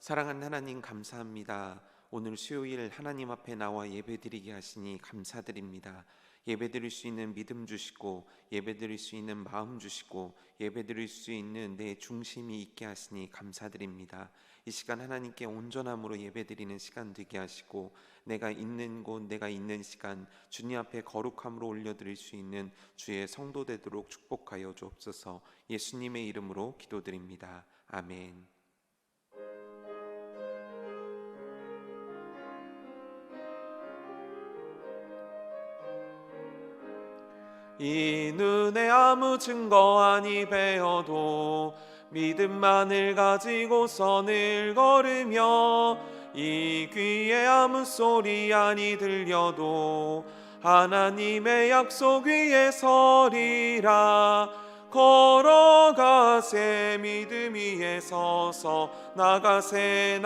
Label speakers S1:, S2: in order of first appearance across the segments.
S1: 사랑하는 하나님 감사합니다. 오늘 수요일 하나님 앞에 나와 예배드리게 하시니 감사드립니다. 예배드릴 수 있는 믿음 주시고 예배드릴 수 있는 마음 주시고 예배드릴 수 있는 내 중심이 있게 하시니 감사드립니다. 이 시간 하나님께 온전함으로 예배드리는 시간 되게 하시고 내가 있는 곳 내가 있는 시간 주님 앞에 거룩함으로 올려드릴 수 있는 주의 성도 되도록 축복하여 주옵소서. 예수님의 이름으로 기도드립니다. 아멘. 이 눈에 아무 증거 아니 배어도 믿음만을 가지고 선을 걸으며 이 귀에 아무 소리 아니 들려도 하나님의 약속 위에 서리라. 걸어가세 믿음 위에 서서 나가세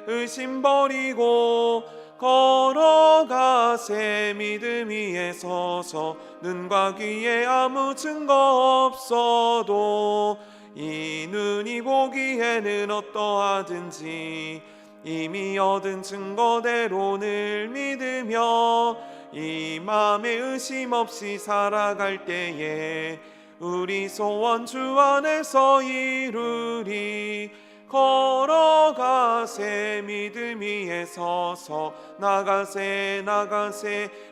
S1: 의심 버리고 걸어가세 믿음 위에 서서 눈과 귀에 아무 증거 없어도 이 눈이 보기에는 어떠하든지 이미 얻은 증거대로 늘 믿으며 이 맘에 의심 없이 살아갈 때에 우리 소원 주 안에서 이루리. 걸어가세 믿음 위에 서서 나가세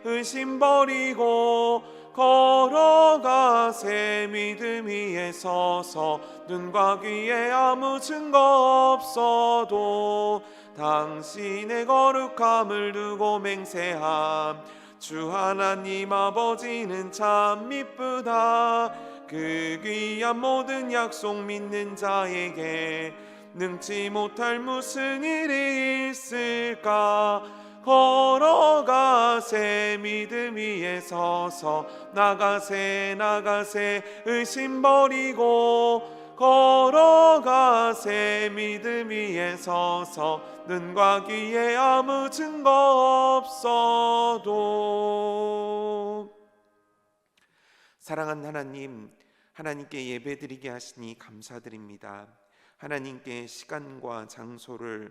S1: 의심 버리고 걸어가세 믿음 위에 서서 눈과 귀에 아무 증거 없어도 당신의 거룩함을 두고 맹세함. 주 하나님 아버지는 참 미쁘다. 그 귀한 모든 약속 믿는 자에게 능치 못할 무슨 일이 있을까. 걸어가세 믿음 위에 서서 나가세 의심 버리고 걸어가세 믿음 위에 서서 눈과 귀에 아무 증거 없어도. 사랑하는 하나님, 하나님께 예배드리게 하시니 감사드립니다. 하나님께 시간과 장소를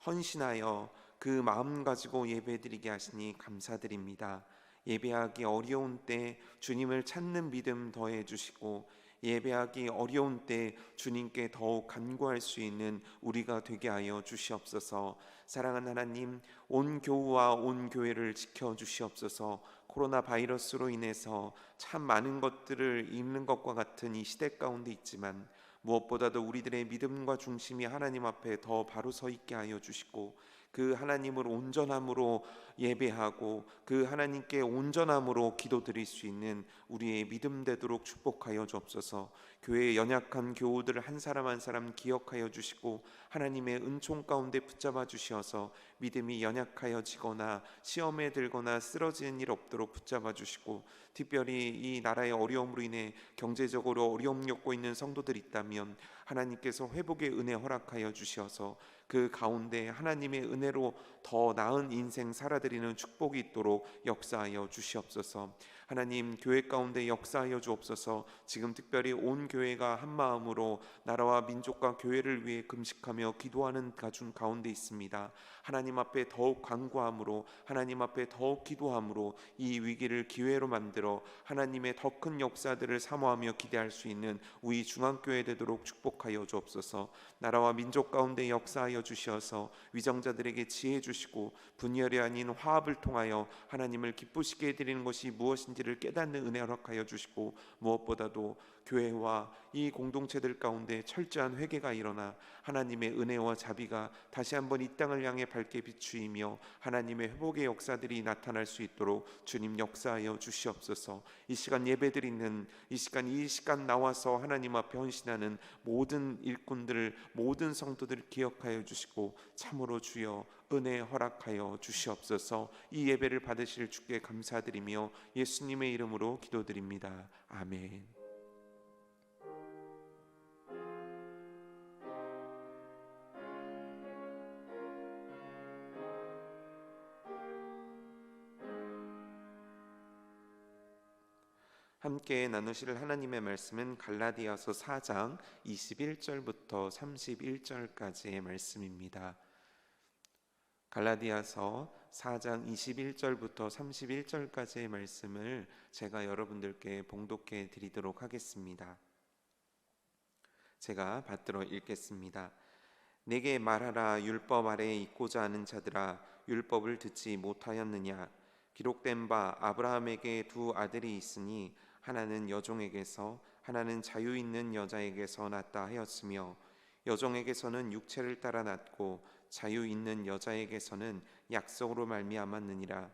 S1: 헌신하여 그 마음 가지고 예배드리게 하시니 감사드립니다. 예배하기 어려운 때 주님을 찾는 믿음 더해 주시고 예배하기 어려운 때 주님께 더욱 간구할 수 있는 우리가 되게 하여 주시옵소서. 사랑하는 하나님, 온 교우와 온 교회를 지켜 주시옵소서. 코로나 바이러스로 인해서 참 많은 것들을 잃는 것과 같은 이 시대 가운데 있지만 무엇보다도 우리들의 믿음과 중심이 하나님 앞에 더 바로 서 있게 하여 주시고 그 하나님을 온전함으로 예배하고 그 하나님께 온전함으로 기도드릴 수 있는 우리의 믿음 되도록 축복하여 주옵소서. 교회의 연약한 교우들 한 사람 한 사람 기억하여 주시고 하나님의 은총 가운데 붙잡아 주시어서 믿음이 연약하여지거나 시험에 들거나 쓰러지는 일 없도록 붙잡아 주시고 특별히 이 나라의 어려움으로 인해 경제적으로 어려움 겪고 있는 성도들 있다면 하나님께서 회복의 은혜 허락하여 주시어서 그 가운데 하나님의 은혜로 더 나은 인생 살아드리는 축복이 있도록 역사하여 주시옵소서. 하나님, 교회 가운데 역사하여 주옵소서. 지금 특별히 온 교회가 한 마음으로 나라와 민족과 교회를 위해 금식하며 기도하는 가중 가운데 있습니다. 하나님 앞에 더욱 간구함으로 하나님 앞에 더욱 기도함으로 이 위기를 기회로 만들어 하나님의 더 큰 역사들을 사모하며 기대할 수 있는 우리 중앙교회 되도록 축복하여 주옵소서. 나라와 민족 가운데 역사하여 주시어서 위정자들에게 지혜 주시고 분열이 아닌 화합을 통하여 하나님을 기쁘시게 해드리는 것이 무엇인지를 깨닫는 은혜 허락하여 주시고 무엇보다도 교회와 이 공동체들 가운데 철저한 회개가 일어나 하나님의 은혜와 자비가 다시 한번 이 땅을 향해 밝게 비추이며 하나님의 회복의 역사들이 나타날 수 있도록 주님 역사하여 주시옵소서. 이 시간 예배드리는 이 시간 나와서 하나님 앞에 헌신하는 모든 일꾼들 모든 성도들 기억하여 주시고 참으로 주여 은혜 허락하여 주시옵소서. 이 예배를 받으실 주께 감사드리며 예수님의 이름으로 기도드립니다. 아멘. 함께 나누실 하나님의 말씀은 갈라디아서 4장 21절부터 31절까지의 말씀입니다. 갈라디아서 4장 21절부터 31절까지의 말씀을 제가 여러분들께 봉독해 드리도록 하겠습니다. 제가 받들어 읽겠습니다. 내게 말하라. 율법 아래에 있고자 하는 자들아, 율법을 듣지 못하였느냐? 기록된 바 아브라함에게 두 아들이 있으니 하나는 여종에게서 하나는 자유 있는 여자에게서 났다 하였으며, 여종에게서는 육체를 따라 났고 자유 있는 여자에게서는 약속으로 말미암았느니라.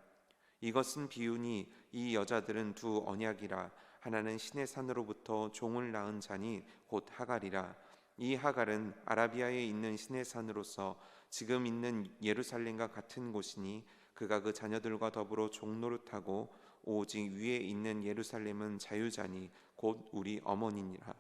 S1: 이것은 비유니 이 여자들은 두 언약이라. 하나는 신의 산으로부터 종을 낳은 자니 곧 하갈이라. 이 하갈은 아라비아에 있는 신의 산으로서 지금 있는 예루살렘과 같은 곳이니 그가 그 자녀들과 더불어 종노릇하고 오직 위에 있는 예루살렘은 자유자니 곧 우리 어머니니라.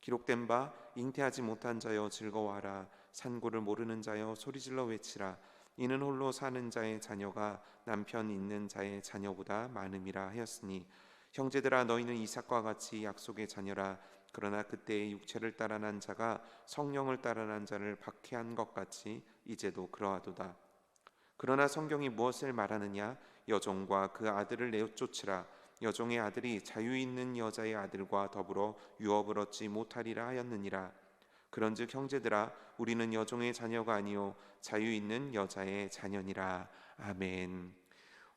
S1: 기록된 바 잉태하지 못한 자여 즐거워하라. 산고를 모르는 자여 소리질러 외치라. 이는 홀로 사는 자의 자녀가 남편 있는 자의 자녀보다 많음이라 하였으니, 형제들아 너희는 이삭과 같이 약속의 자녀라. 그러나 그때의 육체를 따라 난 자가 성령을 따라 난 자를 박해한 것 같이 이제도 그러하도다. 그러나 성경이 무엇을 말하느냐? 여종과 그 아들을 내쫓으라. 여종의 아들이 자유 있는 여자의 아들과 더불어 유업을 얻지 못하리라 하였느니라. 그런즉 형제들아, 우리는 여종의 자녀가 아니요 자유 있는 여자의 자녀니라. 아멘.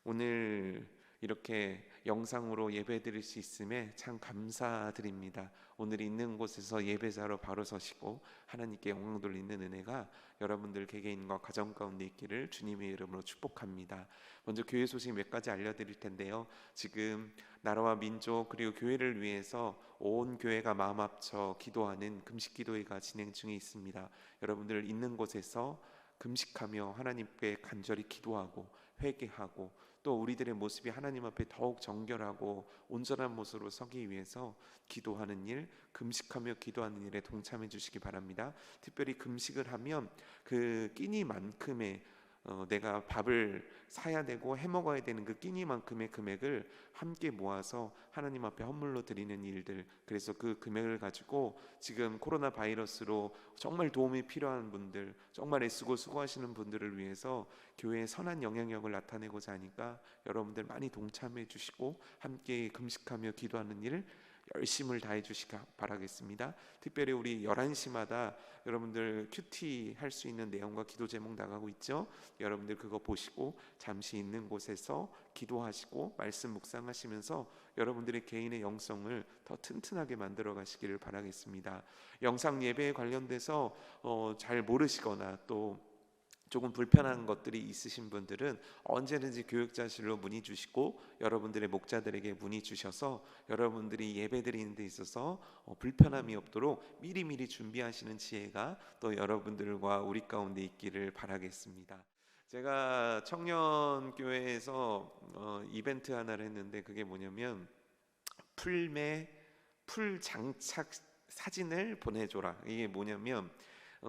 S1: 오늘 이렇게 영상으로 예배드릴 수 있음에 참 감사드립니다. 오늘 있는 곳에서 예배자로 바로 서시고 하나님께 영광 돌리는 은혜가 여러분들 개개인과 가정 가운데 있기를 주님의 이름으로 축복합니다. 먼저 교회 소식 몇 가지 알려드릴 텐데요. 지금 나라와 민족 그리고 교회를 위해서 온 교회가 마음 합쳐 기도하는 금식 기도회가 진행 중에 있습니다. 여러분들 있는 곳에서 금식하며 하나님께 간절히 기도하고 회개하고 또 우리들의 모습이 하나님 앞에 더욱 정결하고 온전한 모습으로 서기 위해서 기도하는 일, 금식하며 기도하는 일에 동참해 주시기 바랍니다. 특별히 금식을 하면 그 끼니만큼의 내가 밥을 사야 되고 해먹어야 되는 그 끼니만큼의 금액을 함께 모아서 하나님 앞에 헌물로 드리는 일들, 그래서 그 금액을 가지고 지금 코로나 바이러스로 정말 도움이 필요한 분들, 정말 애쓰고 수고하시는 분들을 위해서 교회의 선한 영향력을 나타내고자 하니까 여러분들 많이 동참해 주시고 함께 금식하며 기도하는 일 열심을 다해 주시기 바라겠습니다. 특별히 우리 11시마다 여러분들 큐티 할 수 있는 내용과 기도 제목 나가고 있죠. 여러분들 그거 보시고 잠시 있는 곳에서 기도하시고 말씀 묵상하시면서 여러분들의 개인의 영성을 더 튼튼하게 만들어 가시기를 바라겠습니다. 영상 예배에 관련돼서 잘 모르시거나 또 조금 불편한 것들이 있으신 분들은 언제든지 교육자실로 문의 주시고 여러분들의 목자들에게 문의 주셔서 여러분들이 예배드리는 데 있어서 불편함이 없도록 미리미리 준비하시는 지혜가 또 여러분들과 우리 가운데 있기를 바라겠습니다. 제가 청년교회에서 이벤트 하나를 했는데 그게 뭐냐면 풀 장착 사진을 보내줘라. 이게 뭐냐면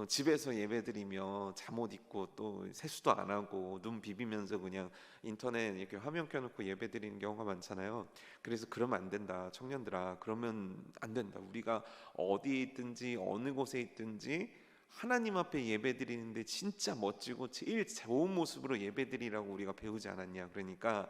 S1: 집에서 예배드리며 잠옷 입고 또 세수도 안 하고 눈 비비면서 그냥 인터넷 이렇게 화면 켜놓고 예배드리는 경우가 많잖아요. 그래서 그러면 안 된다. 청년들아, 그러면 안 된다. 우리가 어디 있든지 어느 곳에 있든지 하나님 앞에 예배드리는데 진짜 멋지고 제일 좋은 모습으로 예배드리라고 우리가 배우지 않았냐. 그러니까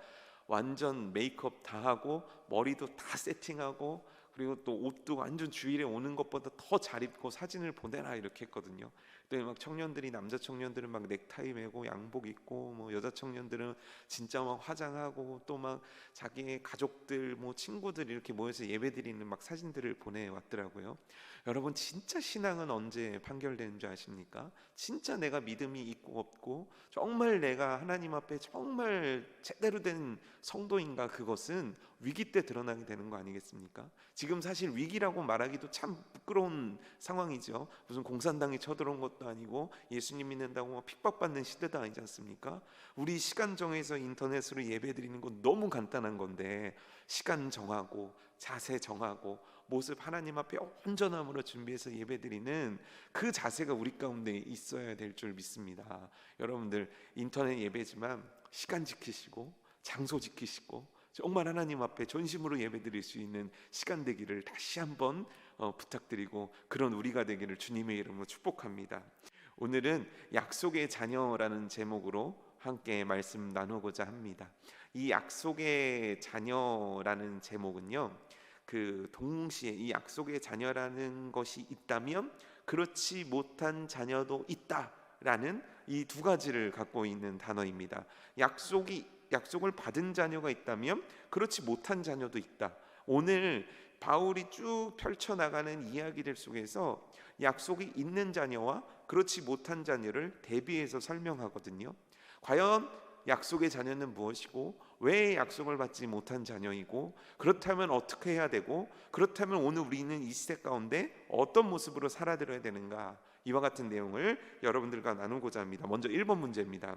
S1: 완전 메이크업 다 하고 머리도 다 세팅하고 그리고 또 옷도 완전 주일에 오는 것보다 더 잘 입고 사진을 보내라 이렇게 했거든요. 그때 막 청년들이, 남자 청년들은 막 넥타이 메고 양복 입고 뭐 여자 청년들은 진짜 막 화장하고 또 막 자기의 가족들 뭐 친구들 이렇게 모여서 예배드리는 막 사진들을 보내왔더라고요. 여러분 진짜 신앙은 언제 판결되는 줄 아십니까? 진짜 내가 믿음이 있고 없고 정말 내가 하나님 앞에 정말 제대로 된 성도인가, 그것은 위기 때 드러나게 되는 거 아니겠습니까? 지금 사실 위기라고 말하기도 참 부끄러운 상황이죠. 무슨 공산당이 쳐들어온 것도 아니고 예수님 믿는다고 핍박받는 시대도 아니지 않습니까? 우리 시간 정해서 인터넷으로 예배드리는 건 너무 간단한 건데 시간 정하고 자세 정하고 모습 하나님 앞에 온전함으로 준비해서 예배드리는 그 자세가 우리 가운데 있어야 될 줄 믿습니다. 여러분들 인터넷 예배지만 시간 지키시고 장소 지키시고 정말 하나님 앞에 전심으로 예배드릴 수 있는 시간 되기를 다시 한번 부탁드리고, 그런 우리가 되기를 주님의 이름으로 축복합니다. 오늘은 약속의 자녀라는 제목으로 함께 말씀 나누고자 합니다. 이 약속의 자녀라는 제목은요, 동시에 이 약속의 자녀라는 것이 있다면 그렇지 못한 자녀도 있다라는 이 두 가지를 갖고 있는 단어입니다. 약속을 받은 자녀가 있다면 그렇지 못한 자녀도 있다. 오늘 바울이 쭉 펼쳐나가는 이야기들 속에서 약속이 있는 자녀와 그렇지 못한 자녀를 대비해서 설명하거든요. 과연 약속의 자녀는 무엇이고, 왜 약속을 받지 못한 자녀이고, 그렇다면 어떻게 해야 되고, 그렇다면 오늘 우리는 이 시대 가운데 어떤 모습으로 살아들어야 되는가, 이와 같은 내용을 여러분들과 나누고자 합니다. 먼저 1번 문제입니다.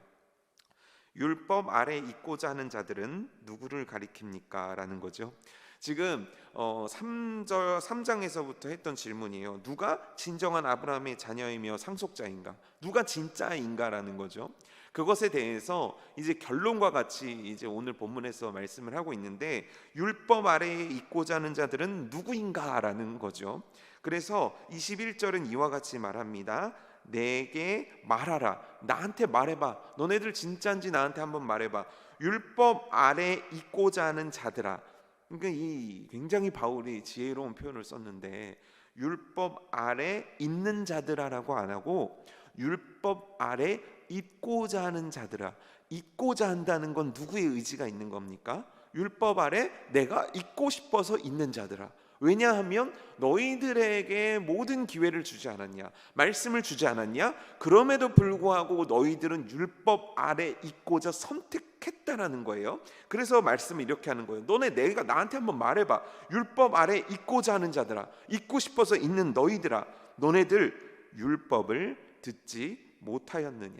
S1: 율법 아래 있고자 하는 자들은 누구를 가리킵니까? 라는 거죠. 지금 3장에서부터 했던 질문이에요. 누가 진정한 아브라함의 자녀이며 상속자인가? 누가 진짜인가라는 거죠. 그것에 대해서 이제 결론과 같이 이제 오늘 본문에서 말씀을 하고 있는데, 율법 아래에 있고자 하는 자들은 누구인가라는 거죠. 그래서 21절은 이와 같이 말합니다. 내게 말하라. 나한테 말해봐. 너네들 진짜인지 나한테 한번 말해봐. 율법 아래 있고자 하는 자들아. 그러니까 이 굉장히 바울이 지혜로운 표현을 썼는데, 율법 아래 있는 자들아라고 안 하고 율법 아래 있고자 하는 자들아. 있고자 한다는 건 누구의 의지가 있는 겁니까? 율법 아래 내가 있고 싶어서 있는 자들아. 왜냐하면 너희들에게 모든 기회를 주지 않았냐? 말씀을 주지 않았냐? 그럼에도 불구하고 너희들은 율법 아래 있고자 선택했다라는 거예요. 그래서 말씀을 이렇게 하는 거예요. 내가 나한테 한번 말해봐. 율법 아래 있고자 하는 자들아, 있고 싶어서 있는 너희들아, 너네들 율법을 듣지 못하였느냐?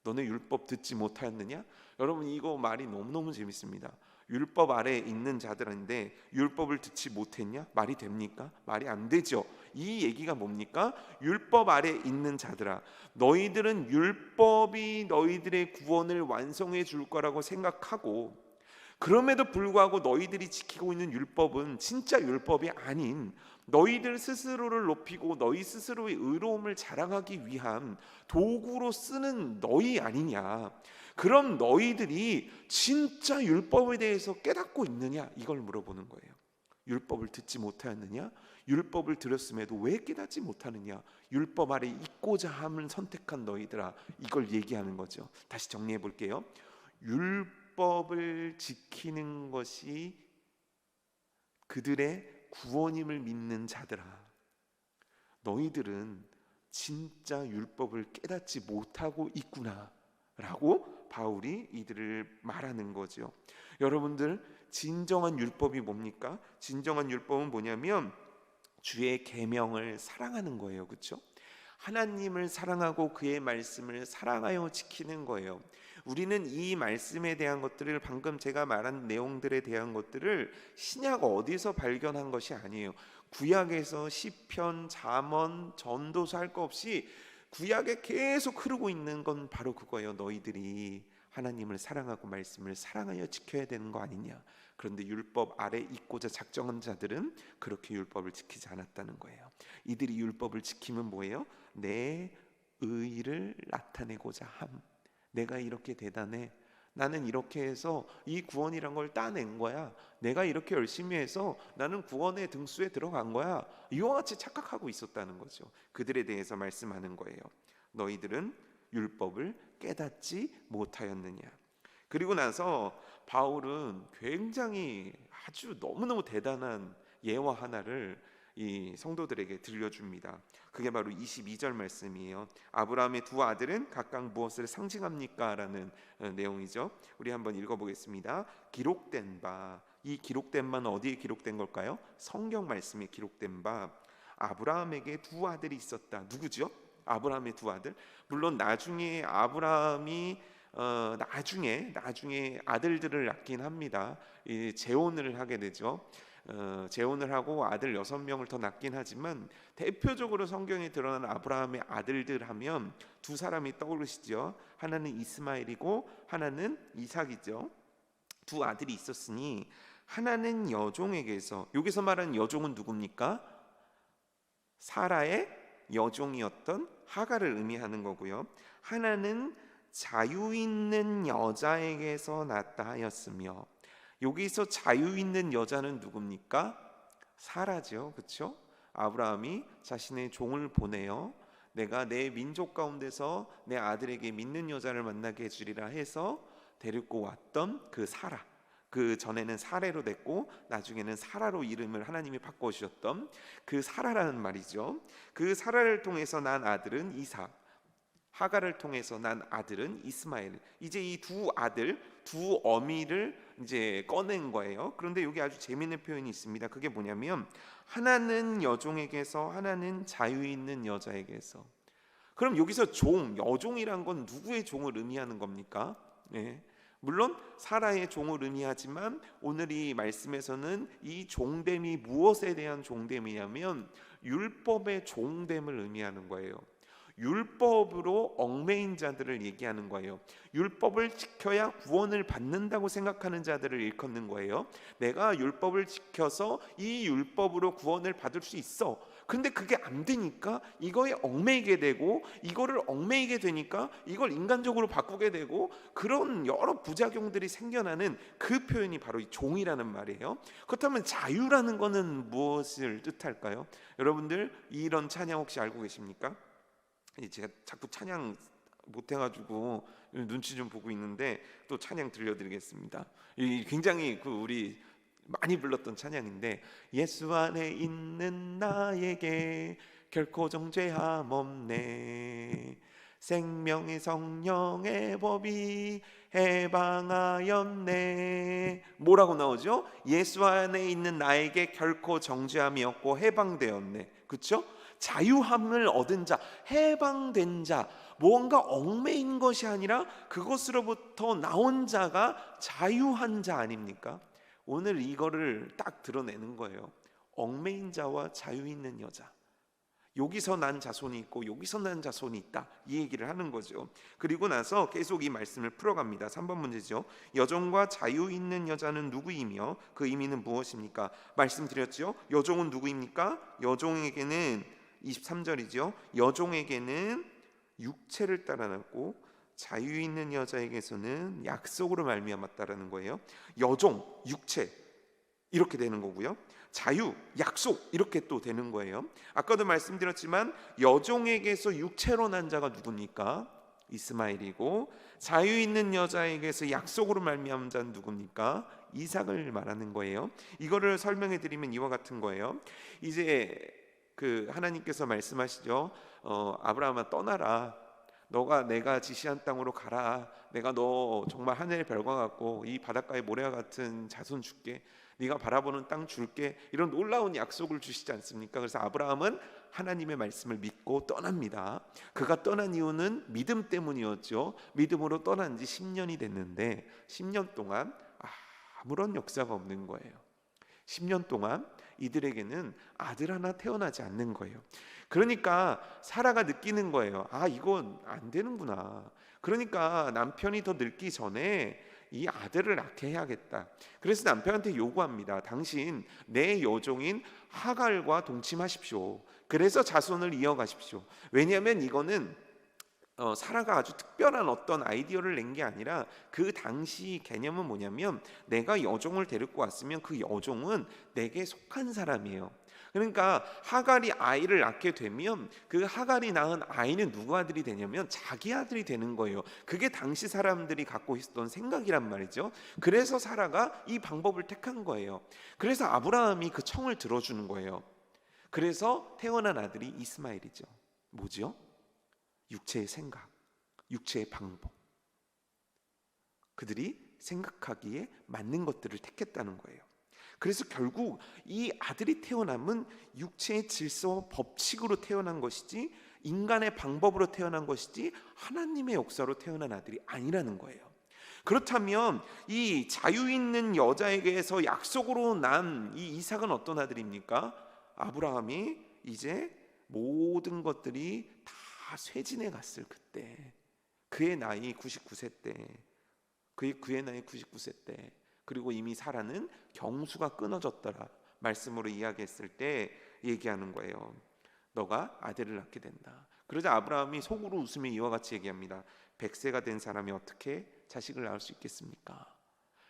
S1: 너네 율법 듣지 못하였느냐? 여러분, 이거 말이 너무너무 재밌습니다. 율법 아래에 있는 자들인데 율법을 듣지 못했냐? 말이 됩니까? 말이 안 되죠. 이 얘기가 뭡니까? 율법 아래에 있는 자들아, 너희들은 율법이 너희들의 구원을 완성해 줄 거라고 생각하고, 그럼에도 불구하고 너희들이 지키고 있는 율법은 진짜 율법이 아닌 너희들 스스로를 높이고 너희 스스로의 의로움을 자랑하기 위한 도구로 쓰는 너희 아니냐? 그럼 너희들이 진짜 율법에 대해서 깨닫고 있느냐? 이걸 물어보는 거예요. 율법을 듣지 못하였느냐? 율법을 들었음에도 왜 깨닫지 못하느냐? 율법 아래 있고자 함을 선택한 너희들아, 이걸 얘기하는 거죠. 다시 정리해 볼게요. 율법을 지키는 것이 그들의 구원임을 믿는 자들아, 너희들은 진짜 율법을 깨닫지 못하고 있구나 라고 바울이 이들을 말하는 거죠. 여러분들, 진정한 율법이 뭡니까? 진정한 율법은 뭐냐면 주의 계명을 사랑하는 거예요. 그렇죠? 하나님을 사랑하고 그의 말씀을 사랑하여 지키는 거예요. 우리는 이 말씀에 대한 것들을, 방금 제가 말한 내용들에 대한 것들을 신약 어디서 발견한 것이 아니에요. 구약에서 시편, 잠언, 전도서 할 거 없이 구약에 계속 흐르고 있는 건 바로 그거예요. 너희들이 하나님을 사랑하고 말씀을 사랑하여 지켜야 되는 거 아니냐. 그런데 율법 아래 있고자 작정한 자들은 그렇게 율법을 지키지 않았다는 거예요. 이들이 율법을 지키면 뭐예요? 내 의를 나타내고자 함. 내가 이렇게 대단해, 나는 이렇게 해서 이 구원이란 걸 따낸 거야, 내가 이렇게 열심히 해서 나는 구원의 등수에 들어간 거야, 이와 같이 착각하고 있었다는 거죠. 그들에 대해서 말씀하는 거예요. 너희들은 율법을 깨닫지 못하였느냐. 그리고 나서 바울은 굉장히 아주 너무너무 대단한 예화 하나를 이 성도들에게 들려줍니다. 그게 바로 22절 말씀이에요. 아브라함의 두 아들은 각각 무엇을 상징합니까? 라는 내용이죠. 우리 한번 읽어보겠습니다. 기록된 바, 이 기록된 바는 어디에 기록된 걸까요? 성경 말씀에 기록된 바, 아브라함에게 두 아들이 있었다. 누구죠? 아브라함의 두 아들. 물론 나중에 아브라함이 나중에 아들들을 낳긴 합니다. 재혼을 하게 되죠. 재혼을 하고 아들 6명을 더 낳긴 하지만, 대표적으로 성경에 드러난 아브라함의 아들들 하면 두 사람이 떠오르시죠. 하나는 이스마엘이고 하나는 이삭이죠. 두 아들이 있었으니 하나는 여종에게서, 여기서 말하는 여종은 누굽니까? 사라의 여종이었던 하갈을 의미하는 거고요. 하나는 자유 있는 여자에게서 낳았다 하였으며, 여기서 자유 있는 여자는 누굽니까? 사라죠. 그렇죠? 아브라함이 자신의 종을 보내어 내가 내 민족 가운데서 내 아들에게 믿는 여자를 만나게 해주리라 해서 데리고 왔던 그 사라, 그 전에는 사레로 됐고 나중에는 사라로 이름을 하나님이 바꿔주셨던 그 사라라는 말이죠. 그 사라를 통해서 난 아들은 이삭, 하갈을 통해서 난 아들은 이스마엘. 이제 이 두 아들, 두 어미를 이제 꺼낸 거예요. 그런데 여기 아주 재미있는 표현이 있습니다. 그게 뭐냐면 하나는 여종에게서, 하나는 자유 있는 여자에게서. 그럼 여기서 종, 여종이란 건 누구의 종을 의미하는 겁니까? 네. 물론 사라의 종을 의미하지만 오늘 이 말씀에서는 이 종됨이 무엇에 대한 종됨이냐면 율법의 종됨을 의미하는 거예요. 율법으로 얽매인 자들을 얘기하는 거예요. 율법을 지켜야 구원을 받는다고 생각하는 자들을 일컫는 거예요. 내가 율법을 지켜서 이 율법으로 구원을 받을 수 있어. 근데 그게 안 되니까 이거에 얽매이게 되고, 이거를 얽매이게 되니까 이걸 인간적으로 바꾸게 되고, 그런 여러 부작용들이 생겨나는 그 표현이 바로 이 종이라는 말이에요. 그렇다면 자유라는 거는 무엇을 뜻할까요? 여러분들 이런 찬양 혹시 알고 계십니까? 제가 자꾸 찬양 못해가지고 눈치 좀 보고 있는데 또 찬양 들려드리겠습니다. 이 굉장히 우리 많이 불렀던 찬양인데, 예수 안에 있는 나에게 결코 정죄함 없네, 생명의 성령의 법이 해방하였네. 뭐라고 나오죠? 예수 안에 있는 나에게 결코 정죄함이 없고 해방되었네. 그렇죠? 자유함을 얻은 자, 해방된 자, 무언가 얽매인 것이 아니라 그것으로부터 나온 자가 자유한 자 아닙니까? 오늘 이거를 딱 드러내는 거예요. 얽매인 자와 자유 있는 여자, 여기서 난 자손이 있고 여기서 난 자손이 있다, 이 얘기를 하는 거죠. 그리고 나서 계속 이 말씀을 풀어갑니다. 3번 문제죠. 여종과 자유 있는 여자는 누구이며 그 의미는 무엇입니까? 말씀드렸죠. 여종은 누구입니까? 여종에게는 23절이죠. 여종에게는 육체를 따라놨고 자유 있는 여자에게서는 약속으로 말미암았다라는 거예요. 여종, 육체 이렇게 되는 거고요. 자유, 약속 이렇게 또 되는 거예요. 아까도 말씀드렸지만 여종에게서 육체로 난 자가 누굽니까? 이스마엘이고, 자유 있는 여자에게서 약속으로 말미암은 자는 누굽니까? 이삭을 말하는 거예요. 이거를 설명해 드리면 이와 같은 거예요. 이제 하나님께서 말씀하시죠. 아브라함아 떠나라. 너가 내가 지시한 땅으로 가라. 내가 너 정말 하늘의 별과 같고 이 바닷가의 모래와 같은 자손 줄게. 네가 바라보는 땅 줄게. 이런 놀라운 약속을 주시지 않습니까? 그래서 아브라함은 하나님의 말씀을 믿고 떠납니다. 그가 떠난 이유는 믿음 때문이었죠. 믿음으로 떠난 지 10년이 됐는데 10년 동안 아무런 역사가 없는 거예요. 10년 동안 이들에게는 아들 하나 태어나지 않는 거예요. 그러니까 사라가 느끼는 거예요. 이건 안 되는구나. 그러니까 남편이 더 늙기 전에 이 아들을 낳게 해야겠다. 그래서 남편한테 요구합니다. 당신 내 여종인 하갈과 동침하십시오. 그래서 자손을 이어가십시오. 왜냐하면 이거는 사라가 아주 특별한 어떤 아이디어를 낸 게 아니라 그 당시 개념은 뭐냐면 내가 여종을 데리고 왔으면 그 여종은 내게 속한 사람이에요. 그러니까 하갈이 아이를 낳게 되면 그 하갈이 낳은 아이는 누구 아들이 되냐면 자기 아들이 되는 거예요. 그게 당시 사람들이 갖고 있었던 생각이란 말이죠. 그래서 사라가 이 방법을 택한 거예요. 그래서 아브라함이 그 청을 들어주는 거예요. 그래서 태어난 아들이 이스마엘이죠. 뭐죠? 육체의 생각, 육체의 방법, 그들이 생각하기에 맞는 것들을 택했다는 거예요. 그래서 결국 이 아들이 태어남은 육체의 질서 법칙으로 태어난 것이지 인간의 방법으로 태어난 것이지 하나님의 역사로 태어난 아들이 아니라는 거예요. 그렇다면 이 자유 있는 여자에게서 약속으로 난 이 이삭은 어떤 아들입니까? 아브라함이 이제 모든 것들이 다 쇠진해 갔을 그때, 그의 나이 99세 때, 그의 나이 99세 때, 그리고 이미 사라는 경수가 끊어졌더라 말씀으로 이야기했을 때 얘기하는 거예요. 너가 아들을 낳게 된다. 그러자 아브라함이 속으로 웃으며 이와 같이 얘기합니다. 100세가 된 사람이 어떻게 자식을 낳을 수 있겠습니까?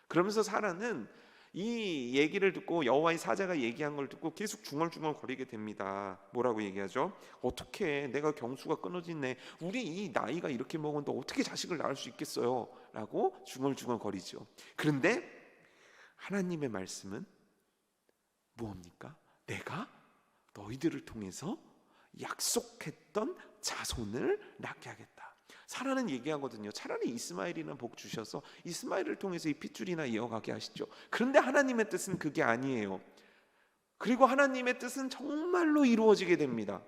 S1: 그러면서 사라는 이 얘기를 듣고, 여호와의 사자가 얘기한 걸 듣고 계속 중얼중얼 거리게 됩니다. 뭐라고 얘기하죠? 어떻게, 내가 경수가 끊어지네, 우리 이 나이가 이렇게 먹었는데 어떻게 자식을 낳을 수 있겠어요? 라고 중얼중얼 거리죠. 그런데 하나님의 말씀은 무엇입니까? 내가 너희들을 통해서 약속했던 자손을 낳게 하겠다. 사라는 얘기하거든요. 차라리 이스마엘이나 복 주셔서 이스마엘을 통해서 이 핏줄이나 이어가게 하시죠. 그런데 하나님의 뜻은 그게 아니에요. 그리고 하나님의 뜻은 정말로 이루어지게 됩니다.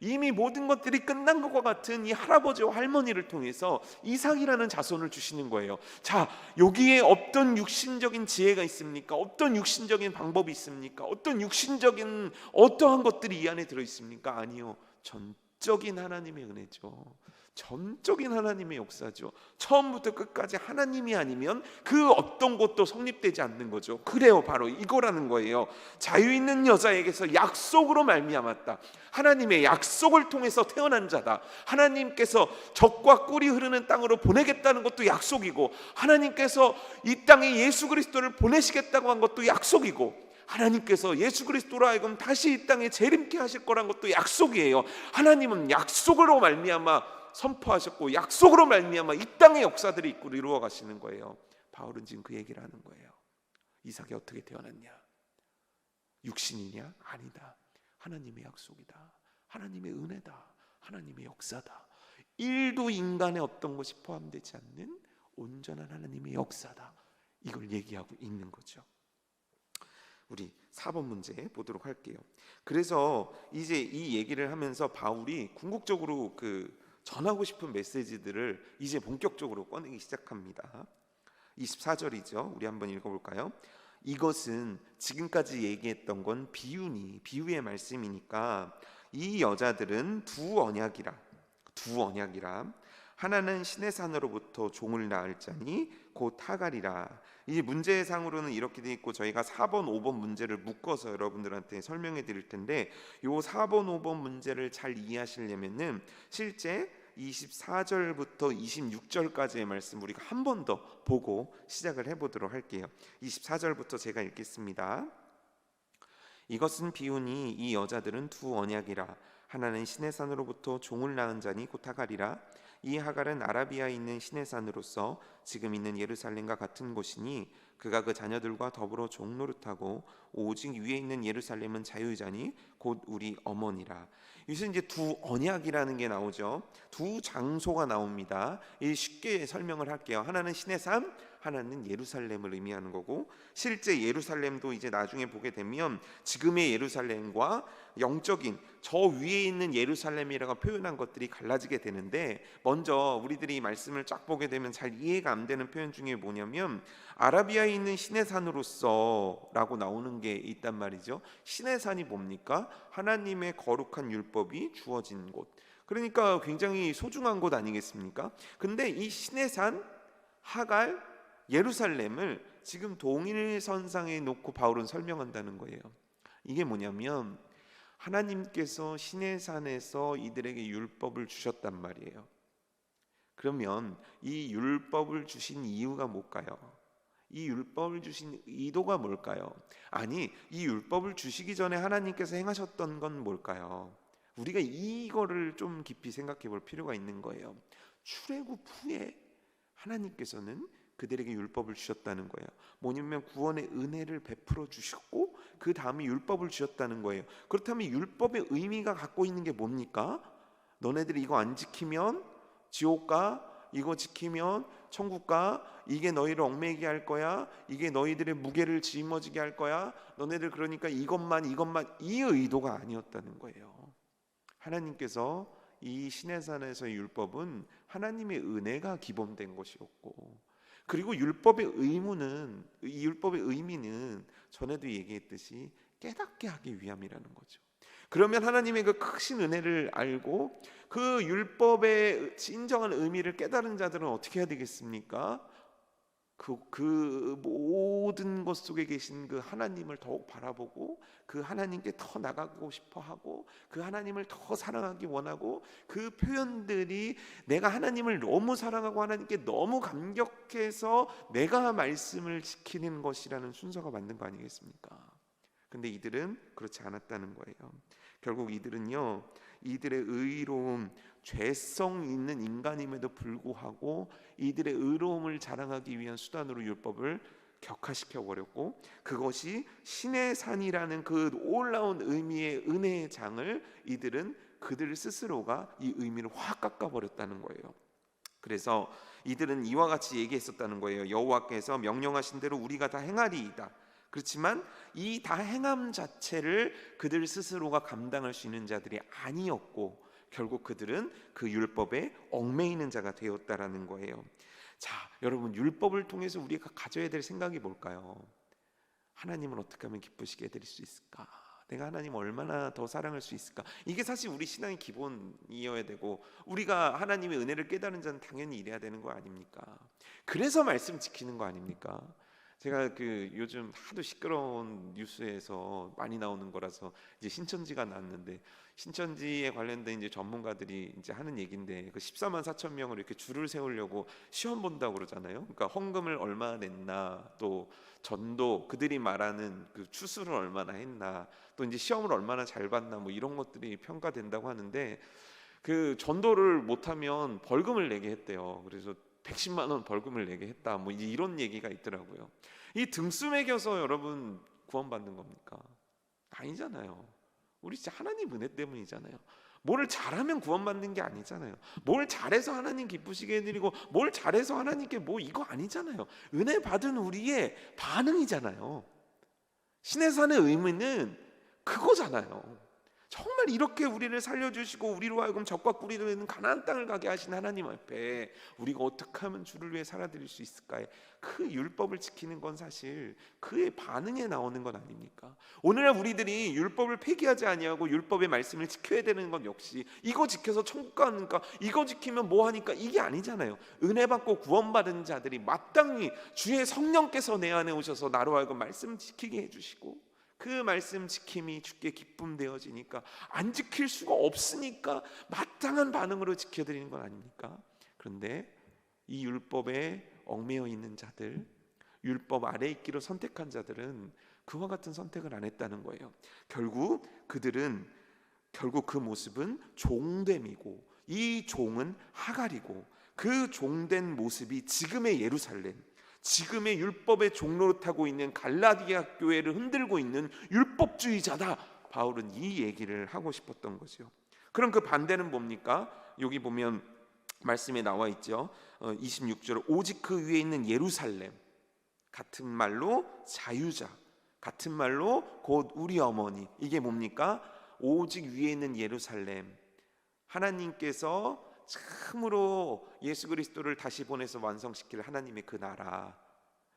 S1: 이미 모든 것들이 끝난 것과 같은 이 할아버지와 할머니를 통해서 이삭이라는 자손을 주시는 거예요. 자, 여기에 어떤 육신적인 지혜가 있습니까? 어떤 육신적인 방법이 있습니까? 어떤 육신적인 어떠한 것들이 이 안에 들어있습니까? 아니요, 전적인 하나님의 은혜죠. 전적인 하나님의 역사죠. 처음부터 끝까지 하나님이 아니면 그 어떤 것도 성립되지 않는 거죠. 그래요, 바로 이거라는 거예요. 자유 있는 여자에게서 약속으로 말미암았다. 하나님의 약속을 통해서 태어난 자다. 하나님께서 젖과 꿀이 흐르는 땅으로 보내겠다는 것도 약속이고, 하나님께서 이 땅에 예수 그리스도를 보내시겠다고 한 것도 약속이고, 하나님께서 예수 그리스도로 하여금 다시 이 땅에 재림케 하실 거란 것도 약속이에요. 하나님은 약속으로 말미암아 선포하셨고, 약속으로 말미암아 이 땅의 역사들이 이루어 가시는 거예요. 바울은 지금 그 얘기를 하는 거예요. 이삭이 어떻게 태어났냐? 육신이냐? 아니다. 하나님의 약속이다. 하나님의 은혜다. 하나님의 역사다. 1도 인간의 어떤 것이 포함되지 않는 온전한 하나님의 역사다. 이걸 얘기하고 있는 거죠. 우리 4번 문제 보도록 할게요. 그래서 이제 이 얘기를 하면서 바울이 궁극적으로 전하고 싶은 메시지들을 이제 본격적으로 꺼내기 시작합니다. 24절이죠. 우리 한번 읽어볼까요? 이것은 지금까지 얘기했던 건 비유의 말씀이니까 이 여자들은 두 언약이라. 하나는 신의 산으로부터 종을 낳을 자니 곧 하갈이라. 이 문제상으로는 이렇게 돼 있고, 저희가 4번, 5번 문제를 묶어서 여러분들한테 설명해 드릴 텐데, 요 4번, 5번 문제를 잘 이해하시려면은 실제 24절부터 26절까지의 말씀 우리가 한 번 더 보고 시작을 해보도록 할게요. 24절부터 제가 읽겠습니다. 이것은 비유니 이 여자들은 두 언약이라. 하나는 신의 산으로부터 종을 낳은 자니 곧 하갈이라. 이 하갈은 아라비아에 있는 신의 산으로서 지금 있는 예루살렘과 같은 곳이니 그가 그 자녀들과 더불어 종노릇하고 오직 위에 있는 예루살렘은 자유자니 곧 우리 어머니라. 여기서 이제 두 언약이라는 게 나오죠. 두 장소가 나옵니다. 쉽게 설명을 할게요. 하나는 신의 산, 하나는 예루살렘을 의미하는 거고, 실제 예루살렘도 이제 나중에 보게 되면 지금의 예루살렘과 영적인 저 위에 있는 예루살렘이라고 표현한 것들이 갈라지게 되는데, 먼저 우리들이 이 말씀을 쫙 보게 되면 잘 이해가 안 되는 표현 중에 뭐냐면, 아라비아에 있는 신의 산으로서 라고 나오는 게 있단 말이죠. 신의 산이 뭡니까? 하나님의 거룩한 율법이 주어진 곳, 그러니까 굉장히 소중한 곳 아니겠습니까? 근데 이 신의 산, 하갈, 예루살렘을 지금 동일선상에 놓고 바울은 설명한다는 거예요. 이게 뭐냐면, 하나님께서 신의 산에서 이들에게 율법을 주셨단 말이에요. 그러면 이 율법을 주신 이유가 뭘까요? 이 율법을 주신 의도가 뭘까요? 아니, 이 율법을 주시기 전에 하나님께서 행하셨던 건 뭘까요? 우리가 이거를 좀 깊이 생각해 볼 필요가 있는 거예요. 출애굽 후에 하나님께서는 그들에게 율법을 주셨다는 거예요. 뭐냐면 구원의 은혜를 베풀어 주셨고, 그 다음에 율법을 주셨다는 거예요. 그렇다면 율법의 의미가 갖고 있는 게 뭡니까? 너네들이 이거 안 지키면 지옥 가, 이거 지키면 천국 가, 이게 너희를 얽매이게 할 거야, 이게 너희들의 무게를 짊어지게 할 거야, 너네들 그러니까 이것만 이 의도가 아니었다는 거예요. 하나님께서 이 신의 산에서의 율법은 하나님의 은혜가 기본된 것이었고, 그리고 율법의 의미는 전에도 얘기했듯이 깨닫게 하기 위함이라는 거죠. 그러면 하나님의 그 크신 은혜를 알고 그 율법의 진정한 의미를 깨달은 자들은 어떻게 해야 되겠습니까? 그 모든 것 속에 계신 그 하나님을 더욱 바라보고 그 하나님께 더 나가고 싶어하고 그 하나님을 더 사랑하기 원하고, 그 표현들이 내가 하나님을 너무 사랑하고 하나님께 너무 감격해서 내가 말씀을 지키는 것이라는 순서가 맞는 거 아니겠습니까? 근데 이들은 그렇지 않았다는 거예요. 결국 이들은요, 이들의 의로움, 죄성 있는 인간임에도 불구하고 이들의 의로움을 자랑하기 위한 수단으로 율법을 격화시켜 버렸고, 그것이 신의 산이라는 그 놀라운 의미의 은혜의 장을 이들은 그들 스스로가 이 의미를 확 깎아 버렸다는 거예요. 그래서 이들은 이와 같이 얘기했었다는 거예요. 여호와께서 명령하신 대로 우리가 다 행하리이다. 그렇지만 이 다 행함 자체를 그들 스스로가 감당할 수 있는 자들이 아니었고, 결국 그들은 그 율법에 얽매이는 자가 되었다라는 거예요. 자, 여러분, 율법을 통해서 우리가 가져야 될 생각이 뭘까요? 하나님을 어떻게 하면 기쁘시게 해드릴 수 있을까? 내가 하나님 얼마나 더 사랑할 수 있을까? 이게 사실 우리 신앙의 기본이어야 되고, 우리가 하나님의 은혜를 깨달은 자는 당연히 이래야 되는 거 아닙니까? 그래서 말씀 지키는 거 아닙니까? 제가 요즘 하도 시끄러운 뉴스에서 많이 나오는 거라서 이제 신천지가 났는데, 신천지에 관련된 이제 전문가들이 이제 하는 얘기인데, 그 14만 4천 명을 이렇게 줄을 세우려고 시험 본다고 그러잖아요. 그러니까 헌금을 얼마나 냈나, 또 전도, 그들이 말하는 그 추수를 얼마나 했나, 또 이제 시험을 얼마나 잘 봤나, 뭐 이런 것들이 평가된다고 하는데, 그 전도를 못하면 벌금을 내게 했대요. 그래서 110만 원 벌금을 내게 했다, 뭐 이런 얘기가 있더라고요. 이 등수 매겨서 여러분 구원받는 겁니까? 아니잖아요. 우리 진짜 하나님 은혜 때문이잖아요. 뭘 잘하면 구원받는 게 아니잖아요. 뭘 잘해서 하나님 기쁘시게 해드리고 뭘 잘해서 하나님께 뭐 이거 아니잖아요. 은혜 받은 우리의 반응이잖아요. 신의 산의 의미는 그거잖아요. 정말 이렇게 우리를 살려주시고 우리로 하여금 적과 꿀이 되는 가나안 땅을 가게 하신 하나님 앞에 우리가 어떻게 하면 주를 위해 살아드릴 수 있을까요? 그 율법을 지키는 건 사실 그의 반응에 나오는 것 아닙니까? 오늘날 우리들이 율법을 폐기하지 아니하고 율법의 말씀을 지켜야 되는 건 역시 이거 지켜서 천국 가니까, 이거 지키면 뭐 하니까, 이게 아니잖아요. 은혜 받고 구원받은 자들이 마땅히 주의 성령께서 내 안에 오셔서 나로 하여금 말씀 지키게 해주시고, 그 말씀 지킴이 주께 기쁨 되어지니까, 안 지킬 수가 없으니까 마땅한 반응으로 지켜드리는 건 아닙니까? 그런데 이 율법에 얽매여 있는 자들, 율법 아래 있기로 선택한 자들은 그와 같은 선택을 안 했다는 거예요. 결국 그 모습은 종됨이고, 이 종은 하갈이고, 그 종된 모습이 지금의 예루살렘, 지금의 율법의 종로를 타고 있는 갈라디아 교회를 흔들고 있는 율법주의자다. 바울은 이 얘기를 하고 싶었던 거죠. 그럼 그 반대는 뭡니까? 여기 보면 말씀에 나와 있죠. 26절, 오직 그 위에 있는 예루살렘, 같은 말로 자유자, 같은 말로 곧 우리 어머니. 이게 뭡니까? 오직 위에 있는 예루살렘, 하나님께서 참으로 예수 그리스도를 다시 보내서 완성시킬 하나님의 그 나라,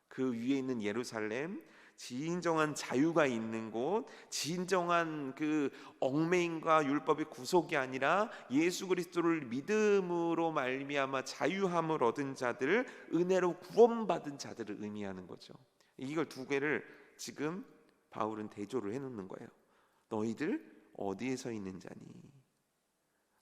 S1: 그 위에 있는 예루살렘, 진정한 자유가 있는 곳, 진정한 그 얽매임과 율법의 구속이 아니라 예수 그리스도를 믿음으로 말미암아 자유함을 얻은 자들, 은혜로 구원받은 자들을 의미하는 거죠. 이걸 두 개를 지금 바울은 대조를 해놓는 거예요. 너희들 어디에 서 있는 자니?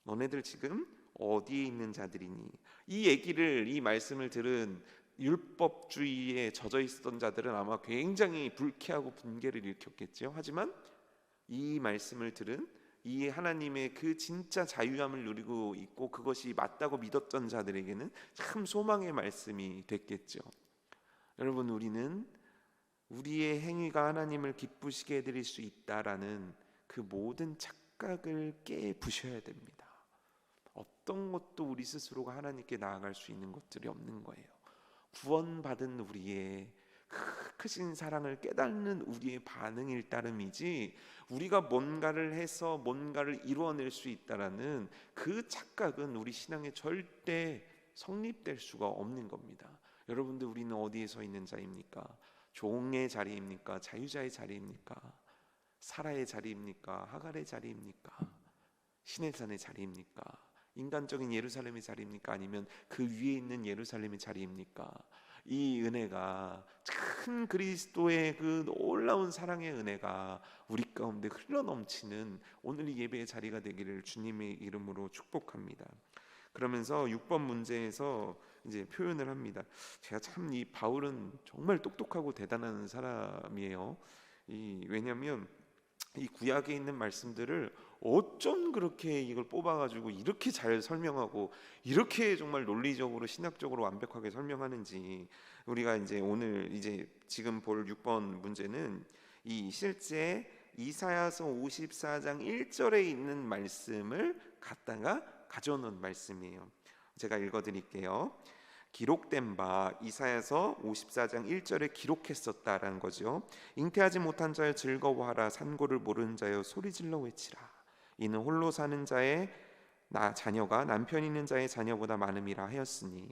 S1: 너네들 지금 어디에 있는 자들이니? 이 얘기를, 이 말씀을 들은 율법주의에 젖어 있었던 자들은 아마 굉장히 불쾌하고 분개를 일으켰겠죠. 하지만 이 말씀을 들은 이 하나님의 그 진짜 자유함을 누리고 있고 그것이 맞다고 믿었던 자들에게는 참 소망의 말씀이 됐겠죠. 여러분, 우리는 우리의 행위가 하나님을 기쁘시게 해드릴 수 있다라는 그 모든 착각을 깨부셔야 됩니다. 어떤 것도 우리 스스로가 하나님께 나아갈 수 있는 것들이 없는 거예요. 구원받은 우리의 크신 사랑을 깨닫는 우리의 반응일 따름이지, 우리가 뭔가를 해서 뭔가를 이루어낼 수 있다라는 그 착각은 우리 신앙에 절대 성립될 수가 없는 겁니다. 여러분들, 우리는 어디에 서 있는 자입니까? 종의 자리입니까? 자유자의 자리입니까? 사라의 자리입니까? 하갈의 자리입니까? 신의 산의 자리입니까? 인간적인 예루살렘의 자리입니까? 아니면 그 위에 있는 예루살렘의 자리입니까? 이 은혜가, 큰 그리스도의 그 놀라운 사랑의 은혜가 우리 가운데 흘러넘치는 오늘 이 예배의 자리가 되기를 주님의 이름으로 축복합니다. 그러면서 6번 문제에서 이제 표현을 합니다. 제가 참 이 바울은 정말 똑똑하고 대단한 사람이에요. 왜냐하면 이 구약에 있는 말씀들을 어쩜 그렇게 이걸 뽑아가지고 이렇게 잘 설명하고 이렇게 정말 논리적으로 신학적으로 완벽하게 설명하는지, 우리가 이제 오늘 이제 지금 볼 6번 문제는 이 실제 이사야서 54장 1절에 있는 말씀을 갖다가 가져놓은 말씀이에요. 제가 읽어드릴게요. 기록된 바, 이사야서 54장 1절에 기록했었다라는 거죠. 잉태하지 못한 자여 즐거워하라, 산고를 모르는 자여 소리질러 외치라. 이는 홀로 사는 자의 자녀가 남편 있는 자의 자녀보다 많음이라 하였으니.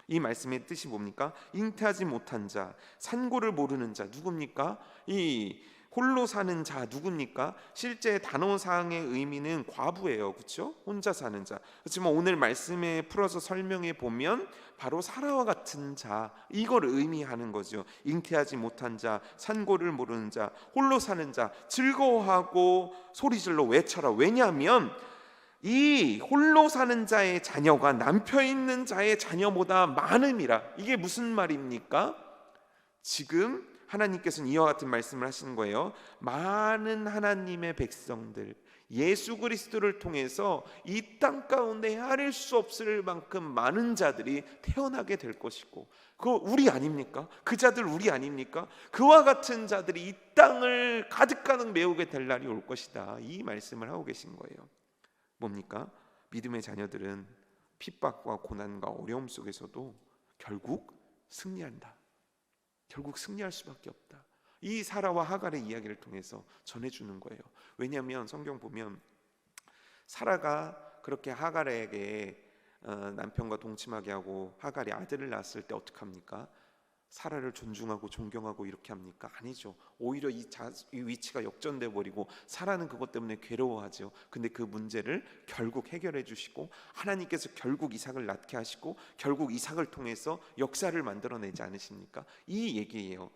S1: 이 말씀의 뜻이 뭡니까? 잉태하지 못한 자, 산고를 모르는 자, 누굽니까? 이 홀로 사는 자 누굽니까? 실제 단어상의 의미는 과부예요. 그렇죠? 혼자 사는 자. 그렇지만 오늘 말씀에 풀어서 설명해 보면 바로 사라와 같은 자, 이걸 의미하는 거죠. 잉태하지 못한 자, 산고를 모르는 자, 홀로 사는 자, 즐거워하고 소리질러 외쳐라. 왜냐하면 이 홀로 사는 자의 자녀가 남편 있는 자의 자녀보다 많음이라. 이게 무슨 말입니까? 지금 하나님께서는 이와 같은 말씀을 하시는 거예요. 많은 하나님의 백성들, 예수 그리스도를 통해서 이 땅 가운데 헤아릴 수 없을 만큼 많은 자들이 태어나게 될 것이고, 그거 우리 아닙니까? 그 자들 우리 아닙니까? 그와 같은 자들이 이 땅을 가득가득 메우게 될 날이 올 것이다. 이 말씀을 하고 계신 거예요. 뭡니까? 믿음의 자녀들은 핍박과 고난과 어려움 속에서도 결국 승리한다. 결국 승리할 수밖에 없다. 이 사라와 하갈의 이야기를 통해서 전해주는 거예요. 왜냐하면 성경 보면 사라가 그렇게 하갈에게 남편과 동침하게 하고 하갈이 아들을 낳았을 때 어떻게 합니까? 사라를 존중하고 존경하고 이렇게 합니까? 아니죠. 오히려 이 위치가 역전돼 버리고 사라는 그것 때문에 괴로워하죠. 근데 그 문제를 결국 해결해 주시고 하나님께서 결국 이삭을 낳게 하시고 결국 이삭을 통해서 역사를 만들어내지 않으십니까? 이 얘기예요.